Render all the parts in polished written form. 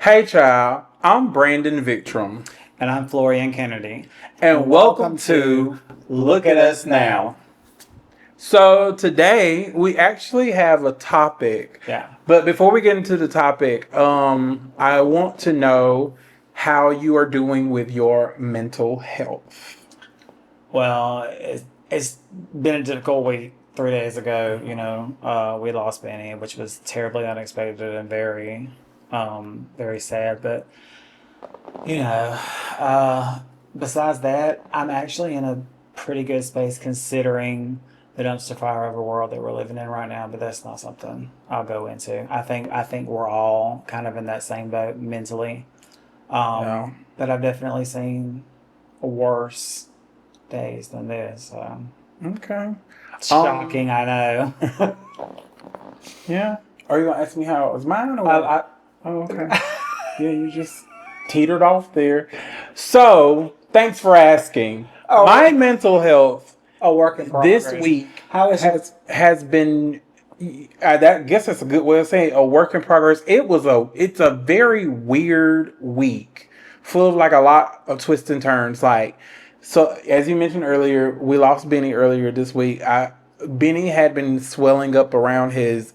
Hey, child. I'm Brandon Victram, And I'm Florian Kennedy. and welcome to Look at Us Now. So, today we actually have a topic. Yeah. But before we get into the topic, I want to know how you are doing with your mental health. Well, it's been a difficult week. 3 days ago, we lost Benny, which was terribly unexpected and very sad. But, you know, uh, besides that, I'm actually in a pretty good space considering the dumpster fire of a world that we're living in right now. But that's not something I'll go into. I think we're all kind of in that same boat mentally. Yeah. But I've definitely seen worse days than this. Okay. Shocking, I know. Yeah. Are you gonna ask me how it was mine or I, what? I, Oh, okay. Yeah, you just teetered off there. So, thanks for asking. My oh, mental health a work in this progress. week How is your? has been that guess that's a good way of saying it, a work in progress. It's a very weird week, full of like a lot of twists and turns. Like so, as you mentioned earlier, we lost Benny earlier this week. Benny had been swelling up around his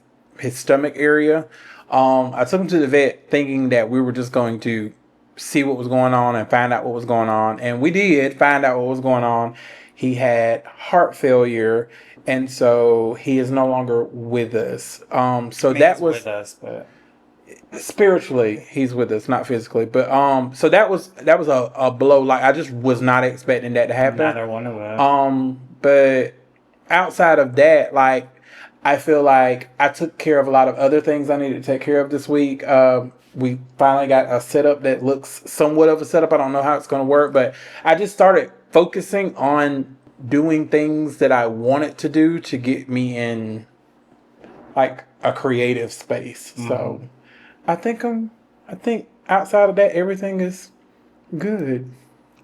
stomach area. I took him to the vet thinking that we were just going to see what was going on and find out what was going on. And we did find out what was going on. He had heart failure, and so he is no longer with us. I So mean, that he's was with us, but spiritually he's with us, not physically. But so that was a blow. Like I just was not expecting that to happen. neither one of us. But outside of that, like I feel like I took care of a lot of other things I needed to take care of this week. We finally got a setup that looks somewhat of a setup. I don't know how it's going to work, but I just started focusing on doing things that I wanted to do to get me in like a creative space. So I think I think outside of that, everything is good.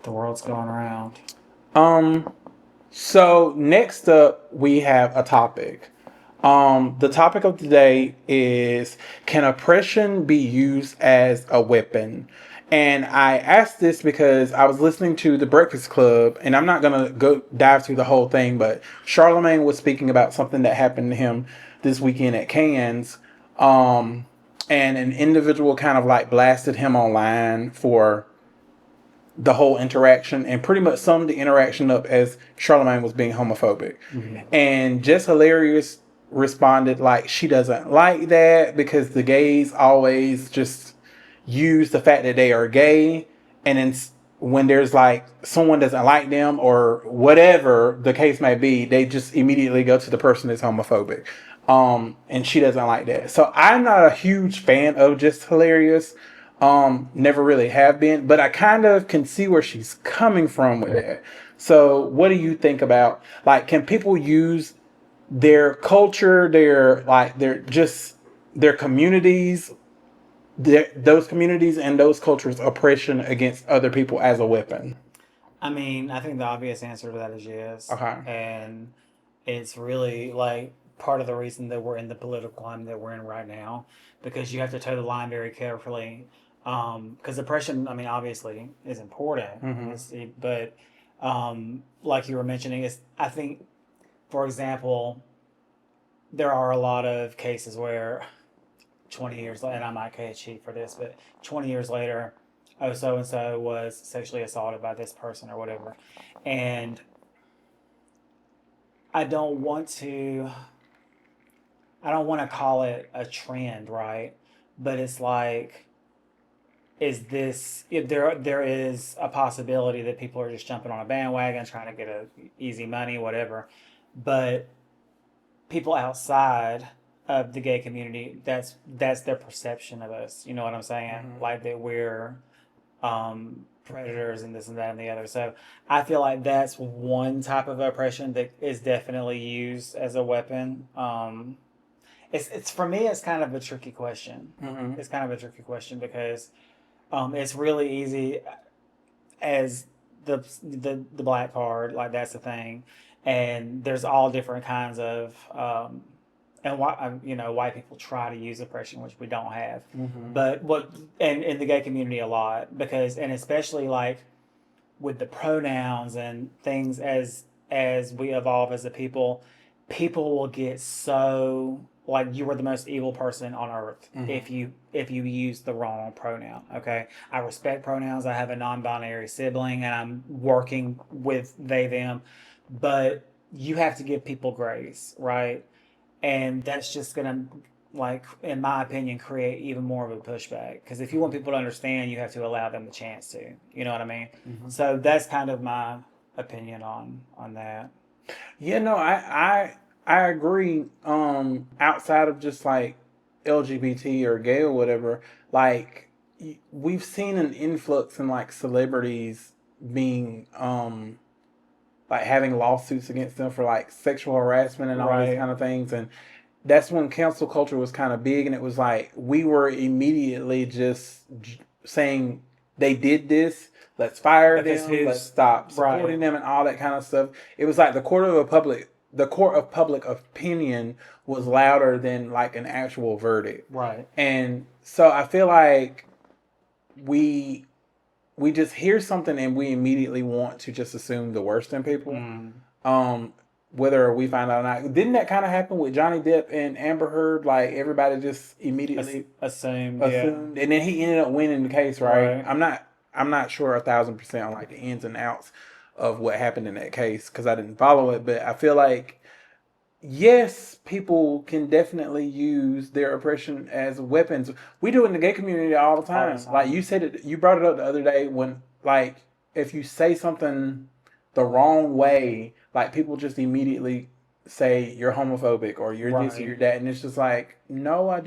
The world's going around. Um, So next up, we have a topic. The topic of today is, can oppression be used as a weapon? And I asked this because I was listening to The Breakfast Club, and I'm not gonna go dive through the whole thing, but Charlemagne was speaking about something that happened to him this weekend at Cannes. Um, and an individual kind of like blasted him online for the whole interaction and pretty much summed the interaction up as Charlemagne was being homophobic. And Jess Hilarious responded like she doesn't like that because the gays always just use the fact that they are gay, and then when there's like someone doesn't like them or whatever the case may be, they just immediately go to the person that's homophobic. And she doesn't like that. So I'm not a huge fan of Just Hilarious. Never really have been, but I kind of can see where she's coming from with that. So what do you think about, like, can people use their culture, their communities, those communities and those cultures' oppression against other people as a weapon? I mean, I think the obvious answer to that is yes, Okay. and it's really like part of the reason that we're in the political climate that we're in right now, because you have to toe the line very carefully. Because oppression, I mean, obviously is important, and Mm-hmm. but like you were mentioning, is I think, for example, there are a lot of cases where 20 years later, and I might catch heat for this, but 20 years later, oh, so and so was sexually assaulted by this person or whatever. And I don't want to, I don't want to call it a trend, right? But it's like, is this, if there is a possibility that people are just jumping on a bandwagon, trying to get easy money, whatever. But people outside of the gay community, that's their perception of us. You know what I'm saying? Mm-hmm. Like that we're predators and this and that and the other. So I feel like that's one type of oppression that is definitely used as a weapon. It's for me, it's kind of a tricky question. Mm-hmm. It's kind of a tricky question because it's really easy as the black card, like that's the thing, and there's all different kinds of and white people try to use oppression, which we don't have. Mm-hmm. But and in the gay community a lot, because, and especially like with the pronouns and things, as we evolve as a people, people will get so like you were the most evil person on earth if you use the wrong pronoun. Okay, I respect pronouns. I have a non-binary sibling, and I'm working with they them, but you have to give people grace, right? And that's just gonna, like, in my opinion, create even more of a pushback, because if you want people to understand, you have to allow them the chance to, you know what I mean? So that's kind of my opinion on that. Yeah, no, I agree. Outside of just like LGBT or gay or whatever, like we've seen an influx in like celebrities being like having lawsuits against them for like sexual harassment and all these Right. kind of things, and that's when cancel culture was kind of big, and it was like we were immediately just saying they did this, let's fire Because them, let's who's stop supporting right. them, and all that kind of stuff. It was like the court of public opinion was louder than like an actual verdict. Right. And so I feel like we we just hear something and we immediately want to just assume the worst in people. Mm. Um, whether we find out or not. Didn't that kind of happen with Johnny Depp and Amber Heard? Like everybody just immediately Assumed, assumed, and then he ended up winning the case, yeah. right? Right. I'm not sure 1,000% on like the ins and outs of what happened in that case because I didn't follow it, but I feel like yes, people can definitely use their oppression as weapons. We do it in the gay community all the time. Like you said it, you brought it up the other day when like if you say something the wrong way, like people just immediately say you're homophobic or you're this or Right. you're that, and it's just like no, I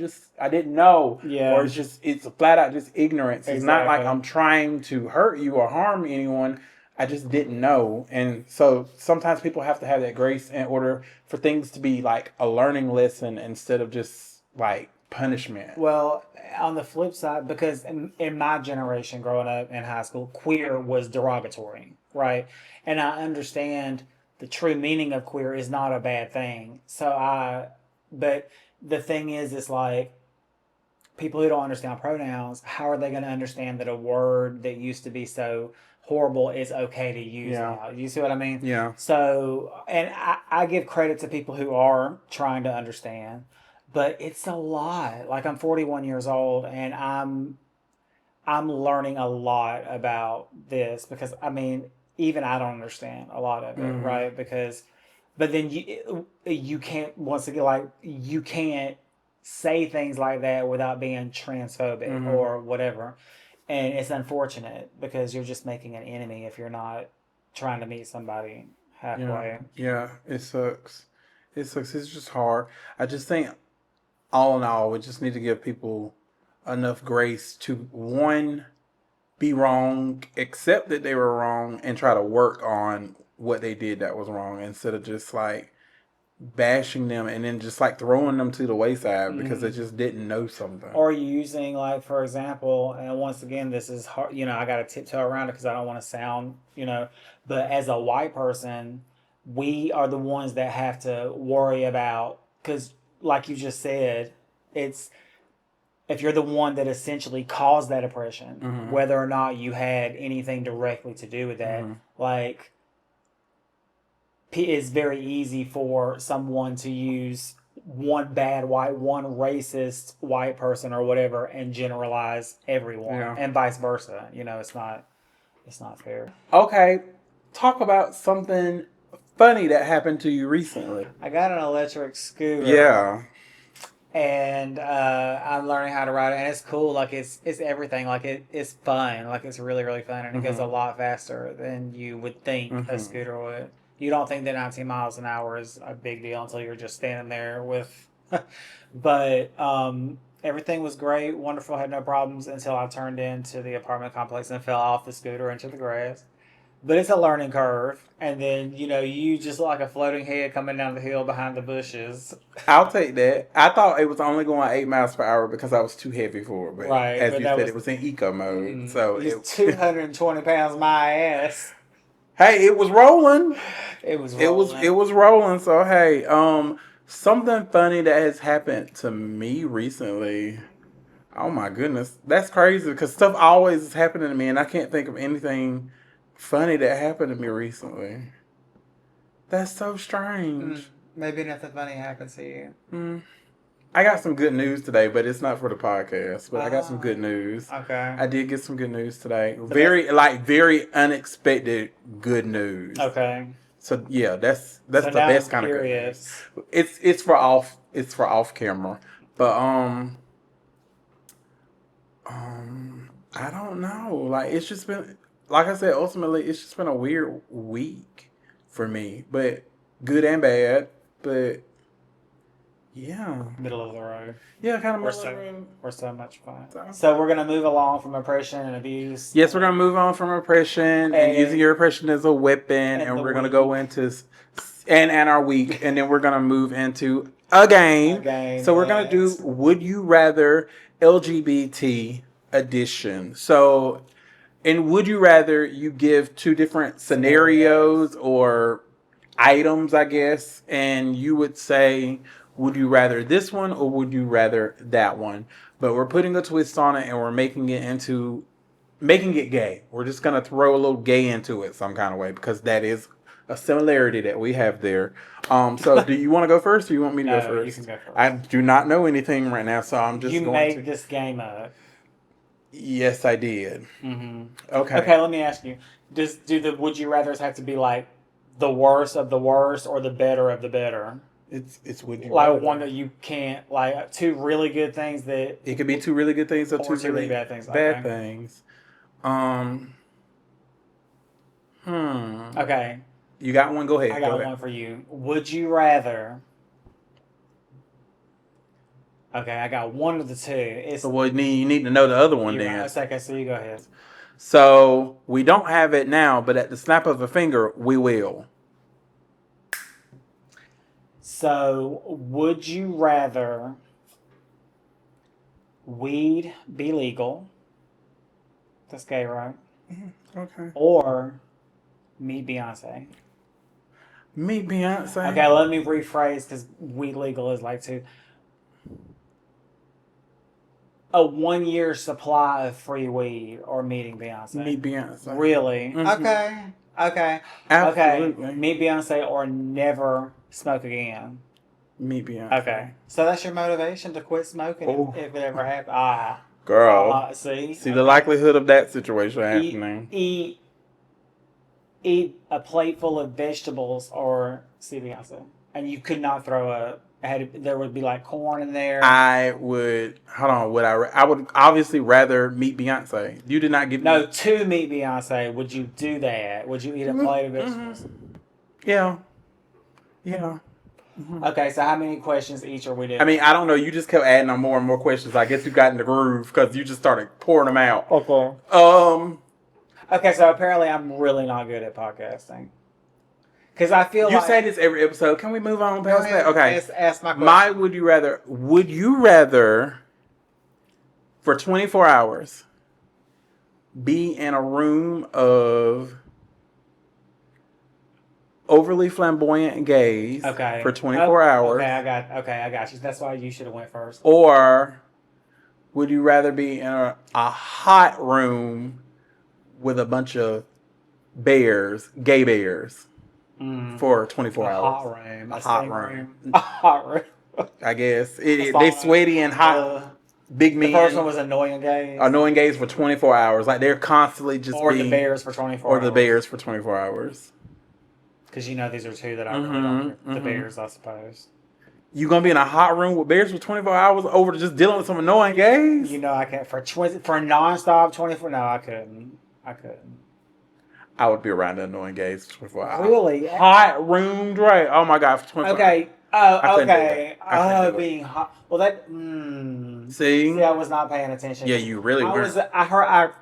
didn't know, Yeah. or it's flat out just ignorance. It's not like Exactly. I'm trying to hurt you or harm anyone. I just didn't know. And so sometimes people have to have that grace in order for things to be like a learning lesson instead of just like punishment. Well, on the flip side, because in my generation growing up in high school, queer was derogatory, right? And I understand the true meaning of queer is not a bad thing. But the thing is, it's like people who don't understand pronouns, how are they going to understand that a word that used to be so horrible is okay to use Yeah. now? You see what I mean? Yeah. So, and I give credit to people who are trying to understand, but it's a lot. Like I'm 41 years old, and I'm learning a lot about this because I mean, even I don't understand a lot of it, Mhm. right? Because, but then you can't, once again, like you can't say things like that without being transphobic Mhm. or whatever, and it's unfortunate because you're just making an enemy if you're not trying to meet somebody halfway. Yeah, it sucks. It sucks. It's just hard. I just think all in all, we just need to give people enough grace to one, be wrong, accept that they were wrong, and try to work on what they did that was wrong instead of just like bashing them and then just like throwing them to the wayside because they just didn't know something. Or using, like, for example, and once again, this is hard, I got to tiptoe around it because I don't want to sound, but as a white person, we are the ones that have to worry about, because, like you just said, it's if you're the one that essentially caused that oppression, whether or not you had anything directly to do with that, like, it's very easy for someone to use one racist white person or whatever and generalize everyone, and vice versa. It's not fair. Okay, talk about something funny that happened to you recently. I got an electric scooter. Yeah. And I'm learning how to ride it, and it's cool. Like it's everything. Like it's fun. Like it's really really fun, and it goes a lot faster than you would think a scooter would. You don't think that 19 miles an hour is a big deal until you're just standing there with. But everything was great, wonderful, had no problems until I turned into the apartment complex and fell off the scooter into the grass. But it's a learning curve, and then you just look like a floating head coming down the hill behind the bushes. I'll take that. I thought it was only going 8 miles per hour because I was too heavy for it. But Right, as but you that said, was- it was in eco mode. So It's 220 pounds my ass. hey, it was rolling. It was It rolling. was rolling. So hey, Something funny that has happened to me recently. Oh my goodness, that's crazy because stuff always is happening to me, and I can't think of anything funny that happened to me recently. That's so strange. Maybe nothing funny happened to you. Mm. I got some good news today, but it's not for the podcast. But I got some good news. Okay. I did get some good news today. Very unexpected good news. Okay. So yeah, that's So the now best I'm kind of good curious. news. It's for off camera, but I don't know. Like it's just been like I said. Ultimately, it's just been a weird week for me, but good and bad. But yeah, Middle of the road. yeah, kind of We're middle of the road. We're so much fun. So- So we're gonna move along from oppression and abuse. Yes, we're gonna move on from oppression and And- using your oppression as a weapon, and the we're gonna week. go into and our week, and then we're gonna move into a game. Again, So we're gonna do Would You Rather LGBT edition. So in Would You Rather, you give two different scenarios or items, I guess, and you would say, would you rather this one or would you rather that one? But we're putting a twist on it and we're making it gay. We're just gonna throw a little gay into it some kind of way because that is a similarity that we have there. So do you want to go first or you want me to go first? You can go first. I do not know anything right now, so I'm just you going made to. this game up. Yes, I did. Mm-hmm. Okay. Okay, let me ask you: do the would you rather's have to be like the worst of the worst or the better of the better? It's would you Like rather. one that you can't like two really good things that It could be two really good things or or two really bad things. bad Okay. things. Okay, You got one? Go ahead. I Go got ahead. one for you. Would you rather? Okay, I got one of the two. It's So you need to know the other one you're then. right. It's okay, so you go ahead. So we don't have it now, but at the snap of a finger, we will. So, would you rather weed be legal? That's gay, right? Okay. Or meet Beyonce? Meet Beyonce. Okay, let me rephrase because weed legal is like to a 1 year supply of free weed or meeting Beyonce. Meet Beyonce. Really? Mhm. Okay. Absolutely. Okay. Meet Beyonce or never smoke again. Meet Beyonce. Okay. So that's your motivation to quit smoking Oh. if it ever happens. Girl. See The likelihood of that situation happening. Eat a plate full of vegetables or see Beyonce, and you could not throw up. There would be like corn in there. I would hold on. I would obviously rather meet Beyonce. You did not give no, me. to meet Beyonce, would you do that? Would you eat a plate of vegetables? Yeah. Yeah. Okay, so how many questions each are we doing? I mean, I don't know. You just kept adding on more and more questions. I guess you got in the groove because you just started pouring them out. Okay. Okay, so apparently I'm really not good at podcasting. Because I feel You like... say this every episode. Can we move on past that? Okay. Ask my question. My would you rather for 24 hours be in a room of overly flamboyant gays for 24 hours? Okay, I got you. That's why you should have went first. Or would you rather be in a hot room with a bunch of gay bears, for 24 hours? Hot room. A hot room. A hot room. I guess. They sweaty and hot. Big men. The first one was annoying gays. Annoying gays for 24 hours. Like they're constantly just Or the bears for 24 hours. Or the bears for 24 hours. Because these are two that I really don't. The bears, I suppose. You gonna be in a hot room with bears for 24 hours over just dealing with some annoying gays? I can't for nonstop 24. No, I couldn't. I would be around the annoying gays for 24 hours. Really? Hot room, right? Oh my god, for 24 hours. Okay. Okay. Being hot. Well, that. See, I was not paying attention. Yeah, you really were. I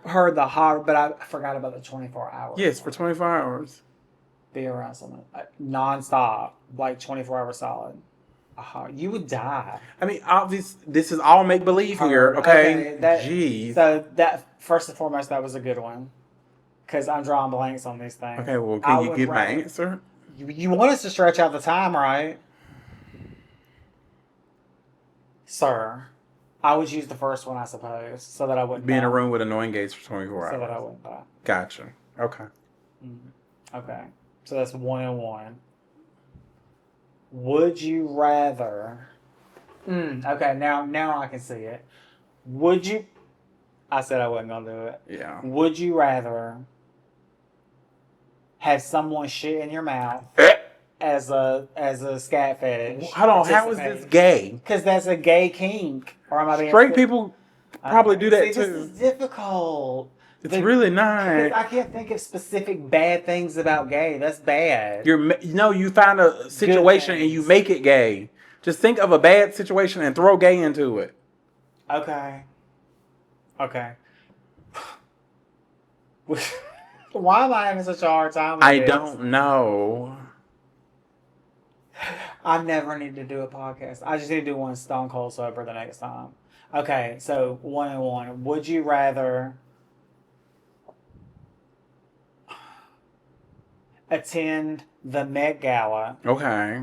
heard the hot, but I forgot about the 24 hours. Yes, for 24 hours. Be around someone nonstop, like 24 hours solid. You would die. I mean, obviously, this is all make believe here. Okay. Jeez. So that first and foremost, that was a good one. Because I'm drawing blanks on these things. Okay. Well, can you give my answer? You want us to stretch out the time, right? Sir, I would use the first one, I suppose, so that I wouldn't Be in a die. room with annoying gays for 24 So that I hours. wouldn't die. Gotcha. Okay. Okay. So that's 1-1. Would you rather? Okay, now I can see it. Would you? I said I wasn't gonna do it. Yeah. Would you rather have someone shit in your mouth as a scat fetish? Hold on. How is this gay? Because that's a gay kink. Or am I being Straight people probably do that See, too. This is difficult. It's really Because not. I can't think of specific bad things about gay. That's bad. You find a situation and you things. make it gay. Just think of a bad situation and throw gay into it. Okay. Why am I having such a hard time with I this? don't know. I never need to do a podcast. I just need to do one stone cold sober the next time. Okay, so 1-1. Would you rather attend the Met Gala, Okay.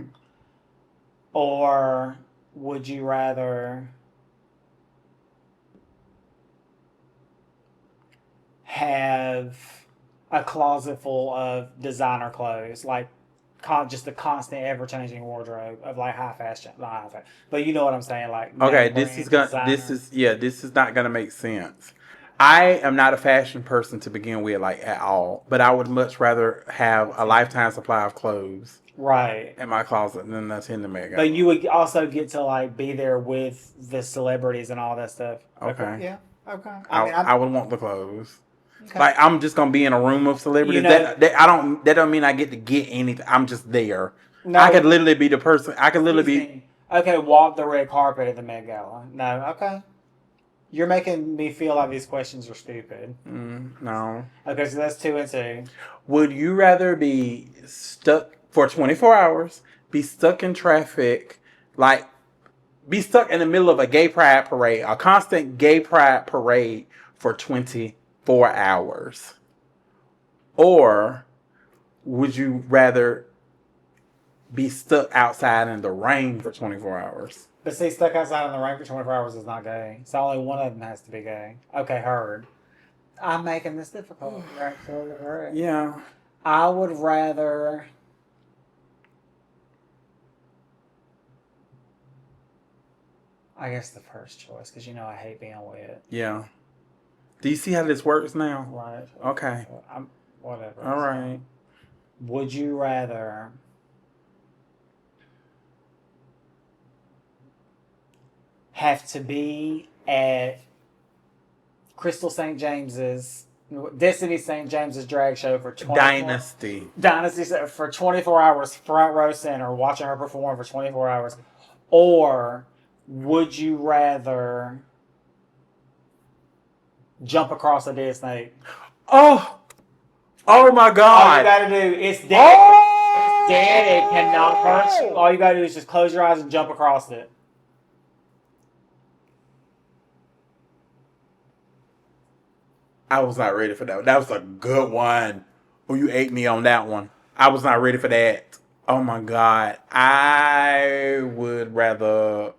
or would you rather have a closet full of designer clothes, like just a constant, ever-changing wardrobe of like not high fashion, but you know what I'm saying, like Okay, name this brand is gonna designer. this is not gonna make sense. I am not a fashion person to begin with, like at all. But I would much rather have a lifetime supply of clothes Right. in my closet than attend the Met Gala. But you would also get to like be there with the celebrities and all that stuff. Okay. Yeah. Okay. I would want the clothes. Okay. Like I'm just gonna be in a room of celebrities. You know- That don't mean I get to get anything. I'm just there. No, I could literally be the person. I could literally be. excuse me. Okay, walk the red carpet at the Met Gala. No, okay. You're making me feel like these questions are stupid. No. Okay, so that's 2-2. Would you rather be stuck for 24 hours, be stuck in traffic, like be stuck in the middle of a gay pride parade, a constant gay pride parade for 24 hours? Or would you rather be stuck outside in the rain for 24 hours? But see, stuck outside in the rain for 24 hours is not gay. So only one of them has to be gay. Okay, heard. I'm making this difficult. You're absolutely correct. Yeah. I would rather. I guess the first choice, because you know I hate being wet. Yeah. Do you see how this works now? Right. Okay. Whatever. All right. Would you rather have to be at Crystal St. James's, Destiny St. James's drag show for 24 Dynasty for 24 hours, front row center, watching her perform for 24 hours? Or would you rather jump across a dead snake? Oh my All you God. gotta do, it's dead. Oh! It's dead. It cannot hurt you. All you gotta do is just close your eyes and jump across it. I was not ready for that. That was a good one. Oh, you ate me on that one. I was not ready for that. Oh my God. I would rather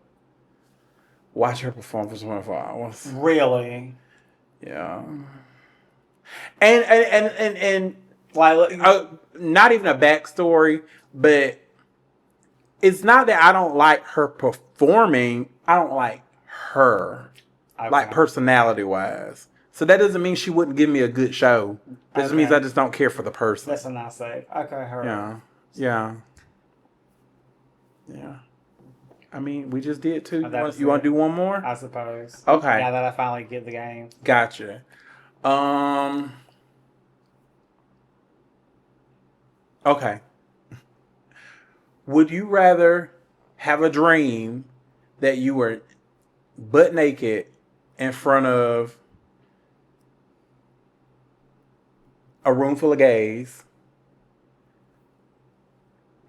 watch her perform for 24 hours. Really? Yeah. And Like, not even a backstory, but it's not that I don't like her performing. I don't like her, okay. like personality wise. So that doesn't mean she wouldn't give me a good show. That just means I just don't care for the person. That's a nice save. Okay, her. Yeah. I mean, we just did two. That's You want it. to do one more? I suppose. Okay. Now that I finally get the game. Gotcha. Okay. Would you rather have a dream that you were butt naked in front of a room full of gays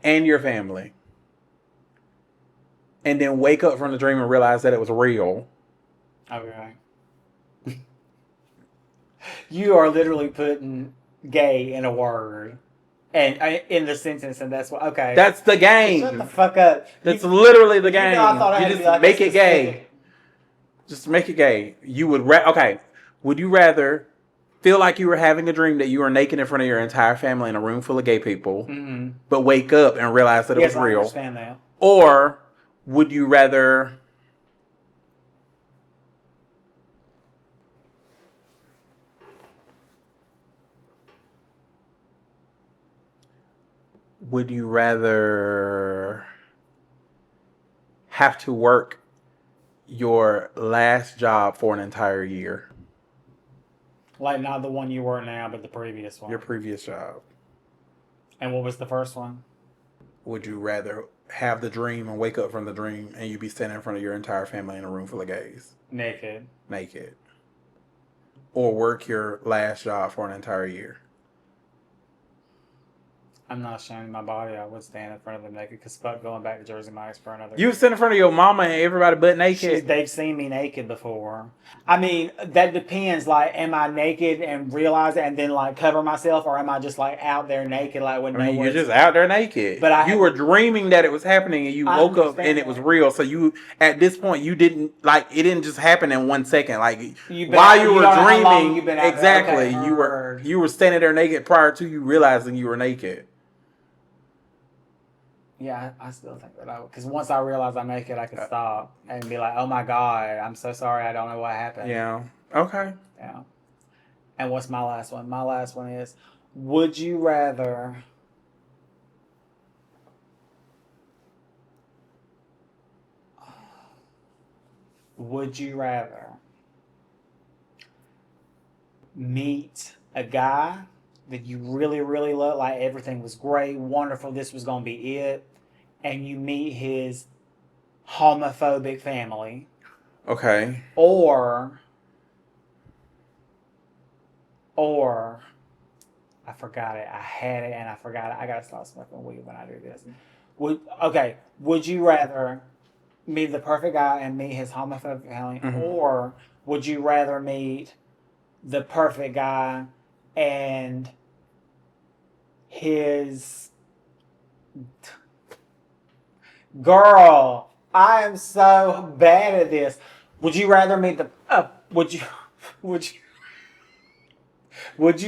and your family, and then wake up from the dream and realize that it was real? Okay. You are literally putting gay in a word And in the sentence, and that's what. Okay. That's the Shut the game. fuck up. That's literally the You game. know, I thought I You had to just be like make a it gay. specific- Just make it gay. You would okay. Would you rather feel like you were having a dream that you were naked in front of your entire family in a room full of gay people, but wake up and realize that it was I real? understand that. Or would you rather have to work your last job for an entire year? Like not the one you were now, but the previous one. Your previous job. And what was the first one? Would you rather have the dream and wake up from the dream and you be standing in front of your entire family in a room full of gays? Naked. Or work your last job for an entire year? I'm not ashamed of my body. I would stand in front of them naked because fuck going back to Jersey Mike's for another. You stand in front of your mama and everybody butt naked? They've seen me naked before. I mean, that depends. Like, am I naked and realize it and then like cover myself, or am I just like out there naked, like when I mean, you're just out there naked. But you were dreaming that it was happening, and you woke up and it was real. So you, at this point, you didn't like it. Didn't just happen in 1 second. Like while you were dreaming, exactly. You were standing there naked prior to you realizing you were naked. Yeah, I still think that I would. Because once I realize I'm naked, I could stop and be like, oh my God, I'm so sorry. I don't know what happened. Yeah. Okay. Yeah. And what's my last one? My last one is, would you rather meet a guy that you really, really love, like everything was great, wonderful, this was going to be it, and you meet his homophobic family? Okay. Or I forgot it. I had it and I forgot it. I gotta stop smoking weed when I do this. Would you rather meet the perfect guy and meet his homophobic family, or would you rather meet the perfect guy and his girl? I am so bad at this. Would you rather meet the would you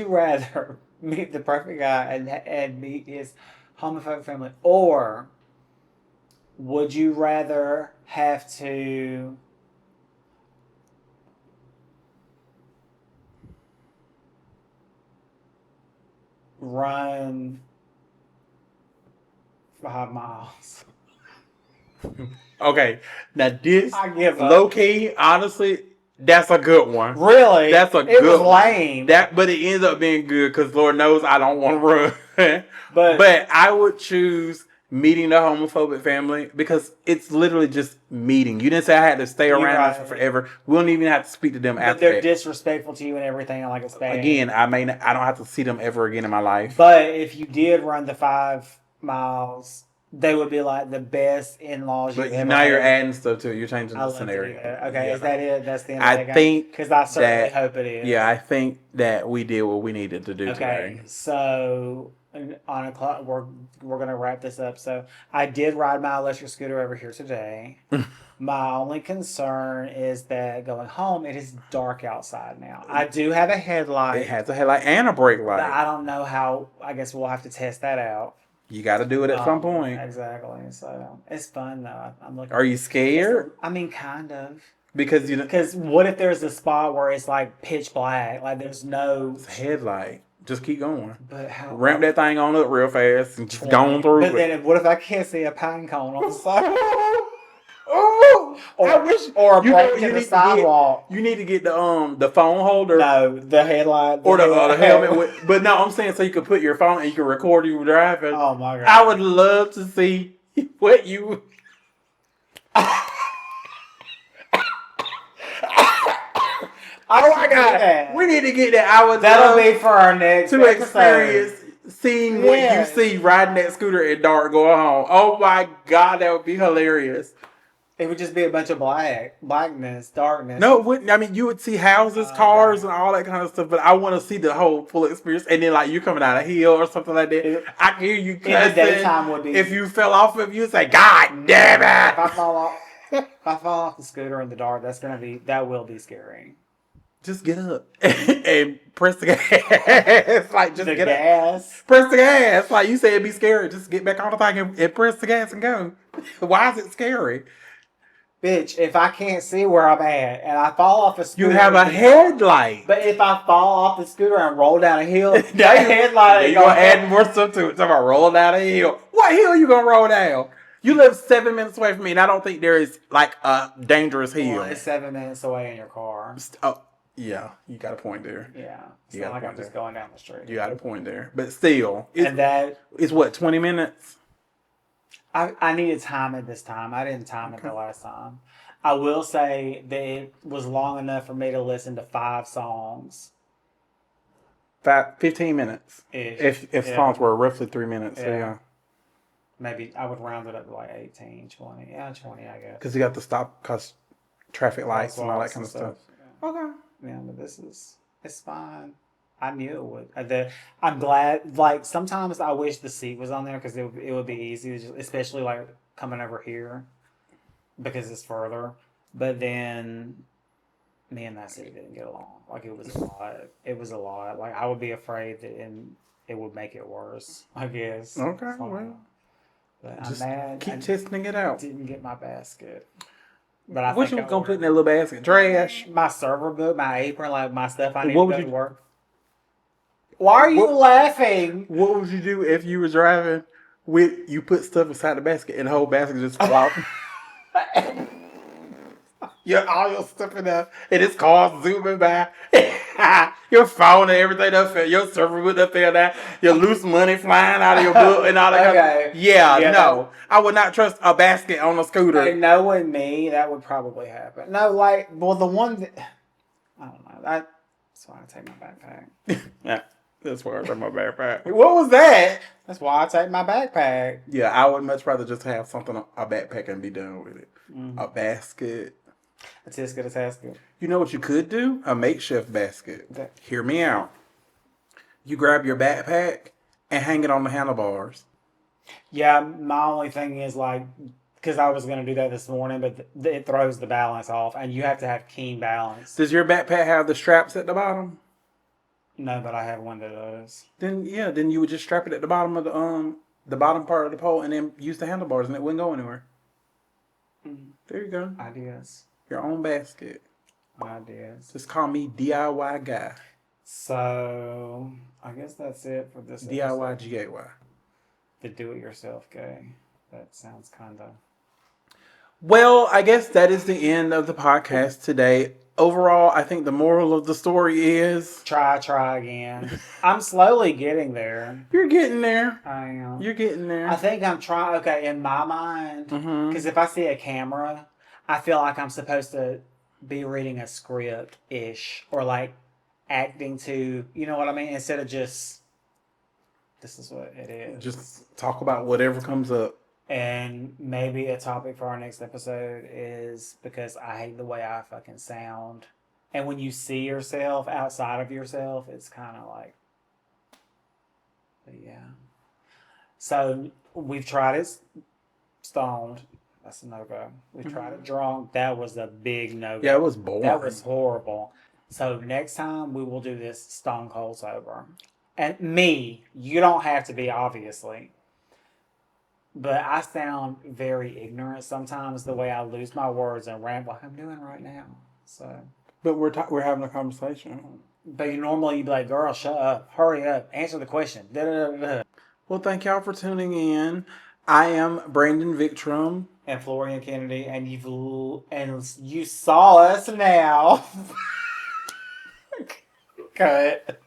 rather meet the perfect guy and meet his homophobic family, or would you rather have to run 5 miles? Okay, now this I give up. Low key, honestly, that's a good one. Really? That's a good It was one. lame. But it ends up being good because Lord knows I don't want to run. But I would choose meeting the homophobic family because it's literally just meeting. You didn't say I had to stay around for forever. We don't even have to speak to them after they're that. disrespectful to you and everything. Like it's bad. Again, I don't have to see them ever again in my life. But if you did run the 5 miles, they would be like the best in-laws you've ever now you're had. adding stuff to it. You're changing the scenario. Okay, yeah. Is that it? That's the end of I think because I certainly hope it is. Yeah, I think that we did what we needed to do today. Okay, so on a clock, we're gonna wrap this up. So I did ride my electric scooter over here today. My only concern is that going home, it is dark outside now. I do have a headlight. It has a headlight and a brake light. But I don't know how. I guess we'll have to test that out. You got to do it at some point. Exactly. So it's fun though. I'm looking. Are you scared? I mean, kind of. Because what if there's a spot where it's like pitch black, like there's no headlight? Just keep going. But how? Ramp that thing on up real fast and just going through. But then, what if I can't see a pine cone on the side? I wish, or a break in the sidewalk. You need to get the phone holder. No, the headlight. Or the helmet. But no, I'm saying so you can put your phone and you can record you driving. Oh my God. I would love to see what you... Oh my God. We need to get that. That'll be for our next to experience seeing what you see riding that scooter at dark going home. Oh my God, that would be hilarious. It would just be a bunch of blackness, darkness. No, it wouldn't. I mean, you would see houses, cars, and all that kind of stuff. But I want to see the whole full experience. And then, like, you coming down a hill or something like that. I can hear you cussing. In the daytime would be. If you fell off of you, say, "God damn If I it!" fall off the scooter in the dark, that will be scary. Just get up and press the gas. Like, just The get gas. up. Press the gas. Like you said, it'd be scary. Just get back on the thing and press the gas and go. Why is it scary? Bitch, if I can't see where I'm at and I fall off a scooter. You have a headlight. But if I fall off the scooter and roll down a hill, that headlight ain't you're going to add more stuff to it. Talking about rolling down a hill. What hill you going to roll down? You live 7 minutes away from me, and I don't think there is, like, a dangerous hill. Well, it's 7 minutes away in your car. Oh, yeah. You got a point there. Yeah. It's not like I'm just going down the street. You got a point there. But still. And that... It's what, 20 minutes? I needed time at this time. I didn't time it the last time. I will say that it was long enough for me to listen to 5 songs. 15 minutes. Ish. If songs were roughly 3 minutes. Yeah. Yeah. Maybe I would round it up to like 18, 20. Yeah, 20, I guess. Because you got to stop because traffic lights and all that kind of stuff. Yeah. Okay. Yeah, but it's fine. I knew it would. I'm glad. Like, sometimes I wish the seat was on there because it would be easy, especially like coming over here because it's further. But then me and that seat didn't get along. Like, it was a lot. It was a lot. Like, I would be afraid that it would make it worse, I guess. Okay, So, well. but Just I'm mad. keep I testing it out. didn't get my basket. But I What think you was going to put in that little basket? Trash? my server book, my apron, like my stuff I need What to would go you- to work. Why are you laughing? What would you do if you were driving with, you put stuff inside the basket and the whole basket just flop? All your stuff in there, and this car zooming by. Your phone and everything up there, your server book up there, your loose money flying out of your book and all that. Okay. Yeah, Yeah, no. no. I would not trust a basket on a scooter. Like, knowing me, that would probably happen. No, like, well, the one that I don't know. That's why I take my backpack. Yeah, that's why I took my backpack. What was that? That's why I take my backpack. Yeah, I would much rather just have something, a backpack, and be done with it. Mm-hmm. A basket. A tisket, a tasket. You know what you could do? A makeshift basket. Okay. Hear me out. You grab your backpack and hang it on the handlebars. Yeah, my only thing is, like, because I was going to do that this morning, but it throws the balance off, and you have to have keen balance. Does your backpack have the straps at the bottom? No, but I have one that does. Then you would just strap it at the bottom of the bottom part of the pole and then use the handlebars and it wouldn't go anywhere. Mm. There you go. Ideas. Your own basket. Ideas. Just call me DIY guy. So, I guess that's it for this DIY episode. GAY. The do-it-yourself gay. That sounds kind of... Well, I guess that is the end of the podcast today. Overall, I think the moral of the story is... Try again. I'm slowly getting there. You're getting there. I am. You're getting there. I think I'm trying... Okay, in my mind, because if I see a camera, I feel like I'm supposed to be reading a script-ish, or like acting to, you know what I mean? Instead of just, this is what it is. Just talk about whatever comes up. And maybe a topic for our next episode is, because I hate the way I fucking sound. And when you see yourself outside of yourself, it's kind of like, but yeah. So we've tried it stoned. That's a no-go. We tried it drunk. That was a big no-go. Yeah, it was boring. That was horrible. So next time we will do this stone cold sober. And me, you don't have to be, obviously. But I sound very ignorant sometimes, the way I lose my words and ramble like I'm doing right now. So, But we're having a conversation. but normally you'd be like, girl, shut up. Hurry up. Answer the question. Da-da-da-da-da. Well, thank y'all for tuning in. I am Brandon Victrum. And Florian Kennedy, and you saw us now. Cut.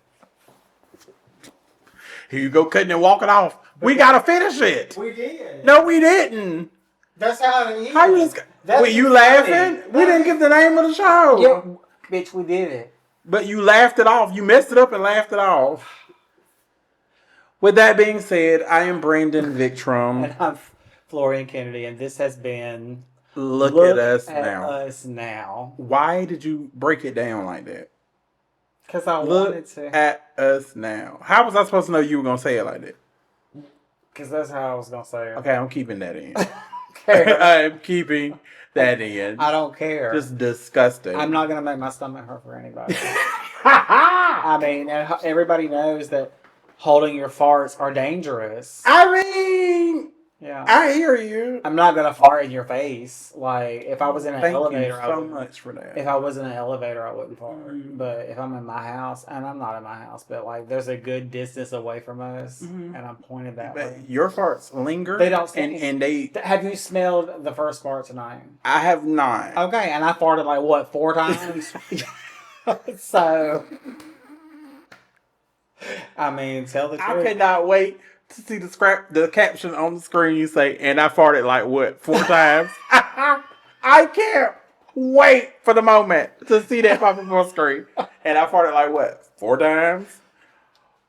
Here you go, cutting and walking off. We gotta finish it. We did. No, we didn't. That's how it is. How you just? Wait, you laughing? We didn't give the name of the show. Yeah, bitch, we did it. But you laughed it off. You messed it up and laughed it off. With that being said, I am Brandon Victrum. And I'm Florian Kennedy, and this has been Look at us at now. us now. Why did you break it down like that? Because I Look wanted to. at us now. How was I supposed to know you were gonna say it like that? Because that's how I was going to say it. Okay, I'm keeping that in. care. I'm keeping that in. I don't care. Just disgusting. I'm not going to make my stomach hurt for anybody. I mean, and everybody knows that holding your farts are dangerous. I mean, Yeah. I hear you. I'm not gonna fart in your face. Like if I was in an Thank elevator, you I so wouldn't. much for that. If I was in an elevator, I wouldn't fart. Mhm. But if I'm in my house, and I'm not in my house, but like there's a good distance away from us, Mhm. and I'm pointed that But way. your farts linger. They don't and, stink. and they. Have you smelled the first fart tonight? I have not. Okay, and I farted like what 4 times. So, I mean, tell the I truth. cannot wait to see the caption on the screen. You say, and I farted like what 4 times. I can't wait for the moment to see that pop up on screen. And I farted like what 4 times.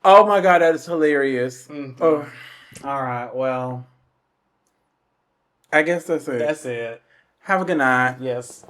Oh my god, that is hilarious. Mm-hmm. Oh, All right, well, I guess that's it. that's it. Have a good night. Yes.